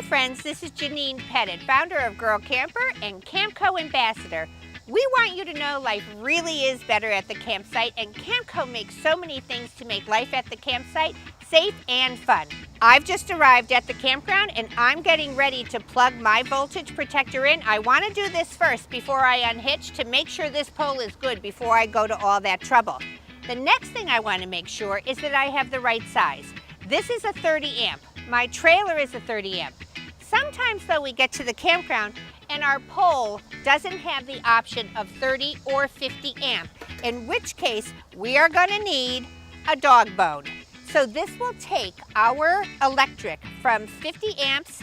friends, this is Janine Pettit, founder of Girl Camper and Camco ambassador. We want you to know life really is better at the campsite, and Camco makes so many things to make life at the campsite safe and fun. I've just arrived at the campground and I'm getting ready to plug my voltage protector in. I want to do this first before I unhitch to make sure this pole is good before I go to all that trouble. The next thing I want to make sure is that I have the right size. This is a 30 amp. My trailer is a 30 amp. Sometimes though we get to the campground and our pole doesn't have the option of 30 or 50 amp, in which case we are going to need a dog bone. So this will take our electric from 50 amps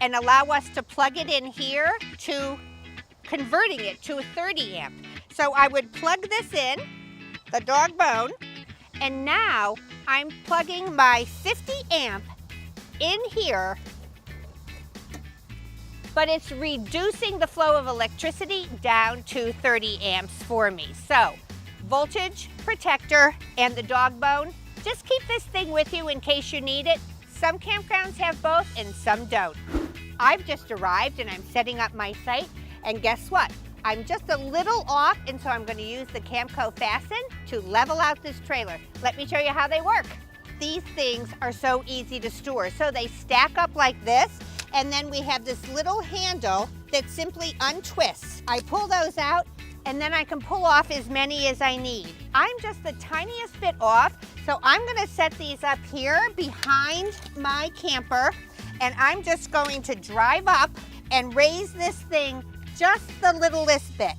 and allow us to plug it in here to converting it to a 30 amp. So I would plug this in, the dog bone, and now I'm plugging my 50 amp in here, but it's reducing the flow of electricity down to 30 amps for me. So, voltage, protector, and the dog bone. Just keep this thing with you in case you need it. Some campgrounds have both and some don't. I've just arrived and I'm setting up my site, and guess what? I'm just a little off, and so I'm going to use the Camco Fasten to level out this trailer. Let me show you how they work. These things are so easy to store. So they stack up like this, and then we have this little handle that simply untwists. I pull those out, and then I can pull off as many as I need. I'm just the tiniest bit off, so I'm gonna set these up here behind my camper, and I'm just going to drive up and raise this thing just the littlest bit.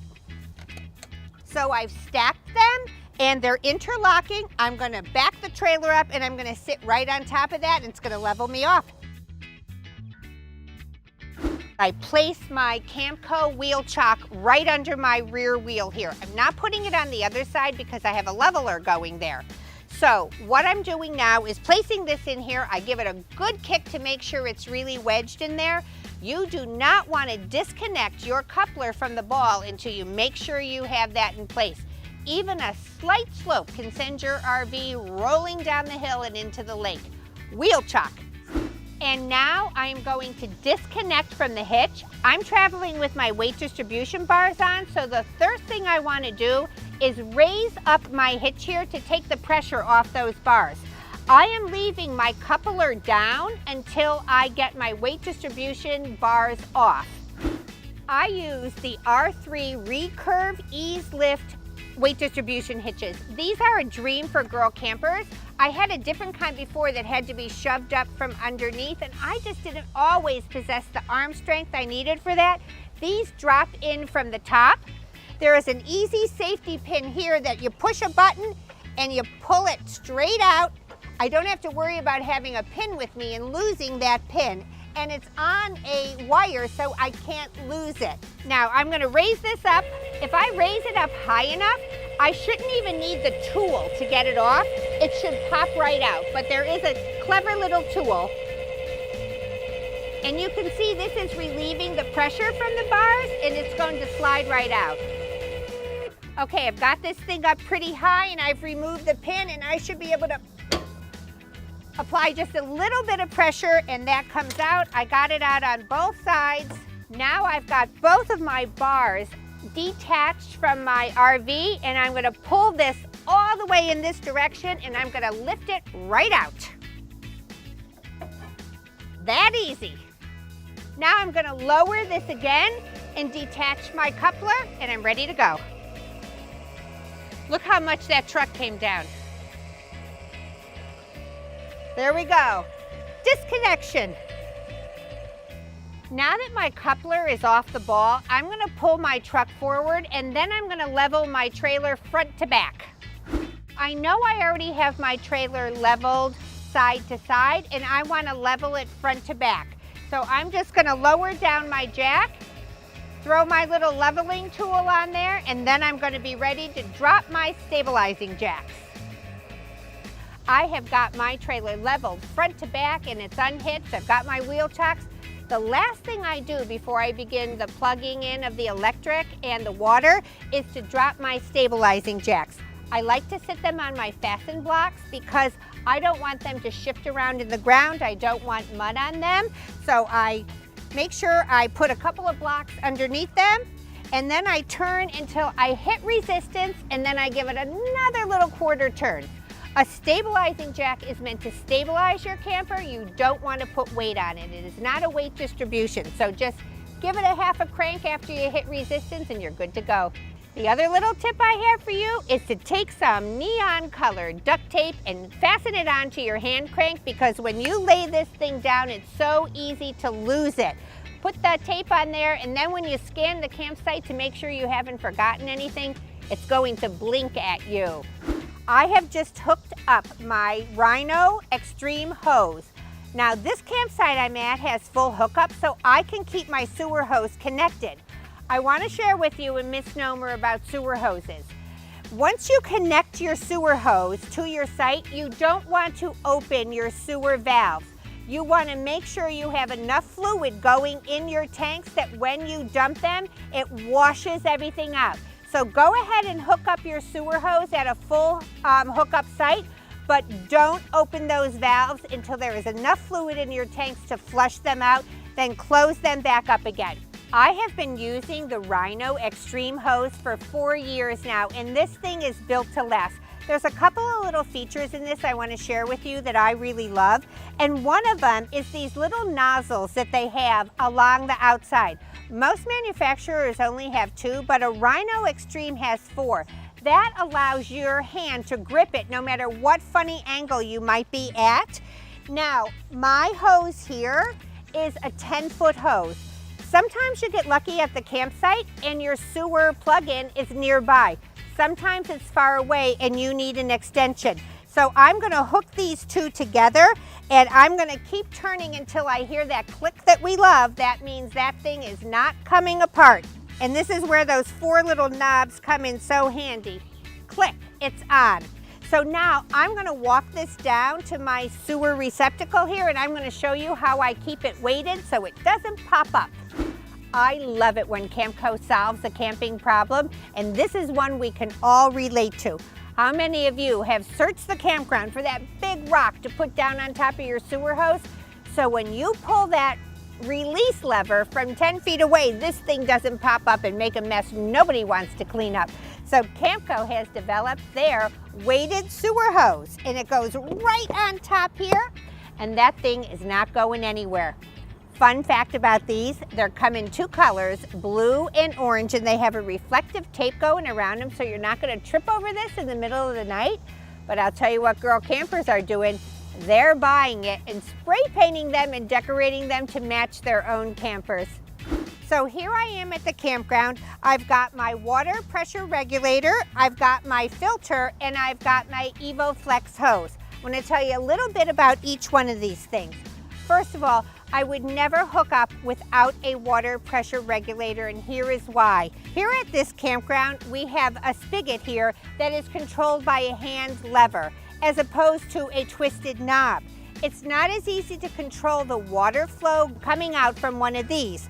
So I've stacked them and they're interlocking. I'm gonna back the trailer up and I'm gonna sit right on top of that, and it's gonna level me off. I place my Camco wheel chock right under my rear wheel here. I'm not putting it on the other side because I have a leveler going there. So what I'm doing now is placing this in here. I give it a good kick to make sure it's really wedged in there. You do not want to disconnect your coupler from the ball until you make sure you have that in place. Even a slight slope can send your RV rolling down the hill and into the lake. Wheel chock. And now I'm going to disconnect from the hitch. I'm traveling with my weight distribution bars on, so the first thing I want to do is raise up my hitch here to take the pressure off those bars. I am leaving my coupler down until I get my weight distribution bars off. I use the R3 Recurve Ease Lift weight distribution hitches. These are a dream for girl campers. I had a different kind before that had to be shoved up from underneath, and I just didn't always possess the arm strength I needed for that. These drop in from the top. There is an easy safety pin here that you push a button and you pull it straight out. I don't have to worry about having a pin with me and losing that pin. And it's on a wire, so I can't lose it. Now I'm gonna raise this up. If I raise it up high enough, I shouldn't even need the tool to get it off. It should pop right out, but there is a clever little tool. And you can see this is relieving the pressure from the bars, and it's going to slide right out. Okay, I've got this thing up pretty high and I've removed the pin, and I should be able to apply just a little bit of pressure and that comes out. I got it out on both sides. Now I've got both of my bars detached from my RV, and I'm gonna pull this all the way in this direction and I'm gonna lift it right out. That easy. Now I'm gonna lower this again and detach my coupler, and I'm ready to go. Look how much that truck came down. There we go. Disconnection. Now that my coupler is off the ball, I'm going to pull my truck forward, and then I'm going to level my trailer front to back. I know I already have my trailer leveled side to side, and I want to level it front to back. So I'm just going to lower down my jack, throw my little leveling tool on there, and then I'm going to be ready to drop my stabilizing jacks. I have got my trailer leveled front to back and it's unhitched. I've got my wheel chocks. The last thing I do before I begin the plugging in of the electric and the water is to drop my stabilizing jacks. I like to sit them on my fasten blocks because I don't want them to shift around in the ground. I don't want mud on them. So I make sure I put a couple of blocks underneath them, and then I turn until I hit resistance, and then I give it another little quarter turn. A stabilizing jack is meant to stabilize your camper. You don't want to put weight on it. It is not a weight distribution. So just give it a half a crank after you hit resistance and you're good to go. The other little tip I have for you is to take some neon colored duct tape and fasten it onto your hand crank, because when you lay this thing down, it's so easy to lose it. Put that tape on there, and then when you scan the campsite to make sure you haven't forgotten anything, it's going to blink at you. I have just hooked up my Rhino Extreme hose. Now this campsite I'm at has full hookup, so I can keep my sewer hose connected. I want to share with you a misnomer about sewer hoses. Once you connect your sewer hose to your site, you don't want to open your sewer valves. You want to make sure you have enough fluid going in your tanks that when you dump them, it washes everything out. So go ahead and hook up your sewer hose at a full hookup site, but don't open those valves until there is enough fluid in your tanks to flush them out, then close them back up again. I have been using the Rhino Extreme hose for 4 years now, and this thing is built to last. There's a couple of little features in this I want to share with you that I really love, and one of them is these little nozzles that they have along the outside. Most manufacturers only have 2, but a Rhino Extreme has 4. That allows your hand to grip it no matter what funny angle you might be at. Now, my hose here is a 10-foot hose. Sometimes you get lucky at the campsite and your sewer plug-in is nearby. Sometimes it's far away and you need an extension. So I'm going to hook these two together, and I'm going to keep turning until I hear that click that we love. That means that thing is not coming apart. And this is where those 4 little knobs come in so handy. Click, it's on. So now I'm going to walk this down to my sewer receptacle here, and I'm going to show you how I keep it weighted so it doesn't pop up. I love it when Camco solves a camping problem, and this is one we can all relate to. How many of you have searched the campground for that big rock to put down on top of your sewer hose? So when you pull that release lever from 10 feet away, this thing doesn't pop up and make a mess nobody wants to clean up. So Camco has developed their weighted sewer hose, and it goes right on top here, and that thing is not going anywhere. Fun fact about these, they come in 2 colors, blue and orange, and they have a reflective tape going around them, so you're not going to trip over this in the middle of the night. But I'll tell you what girl campers are doing. They're buying it and spray painting them and decorating them to match their own campers. So here I am at the campground. I've got my water pressure regulator, I've got my filter, and I've got my EvoFlex hose. I'm going to tell you a little bit about each one of these things. First of all, I would never hook up without a water pressure regulator, and here is why. Here at this campground, we have a spigot here that is controlled by a hand lever, as opposed to a twisted knob. It's not as easy to control the water flow coming out from one of these.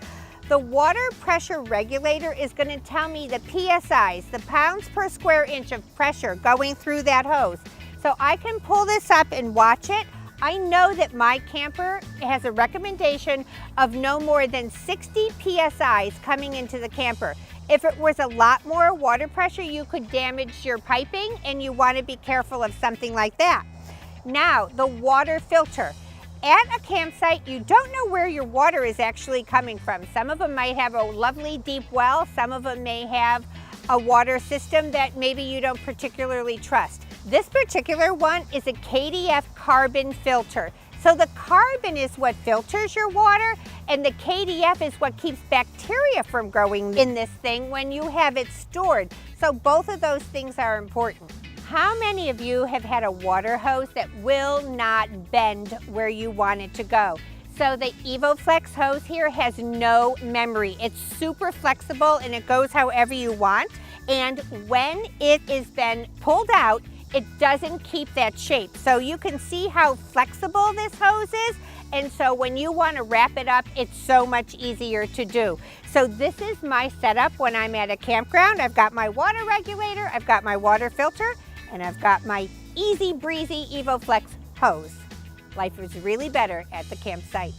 The water pressure regulator is going to tell me the PSIs, the pounds per square inch of pressure going through that hose. So I can pull this up and watch it. I know that my camper has a recommendation of no more than 60 PSIs coming into the camper. If it was a lot more water pressure, you could damage your piping, and you want to be careful of something like that. Now, the water filter. At a campsite, you don't know where your water is actually coming from. Some of them might have a lovely deep well. Some of them may have a water system that maybe you don't particularly trust. This particular one is a KDF carbon filter. So the carbon is what filters your water, and the KDF is what keeps bacteria from growing in this thing when you have it stored. So both of those things are important. How many of you have had a water hose that will not bend where you want it to go? So the EvoFlex hose here has no memory. It's super flexible and it goes however you want. And when it is then pulled out, it doesn't keep that shape. So you can see how flexible this hose is. And so when you want to wrap it up, it's so much easier to do. So this is my setup when I'm at a campground. I've got my water regulator, I've got my water filter, And I've got my easy breezy EvoFlex hose. Life is really better at the campsite.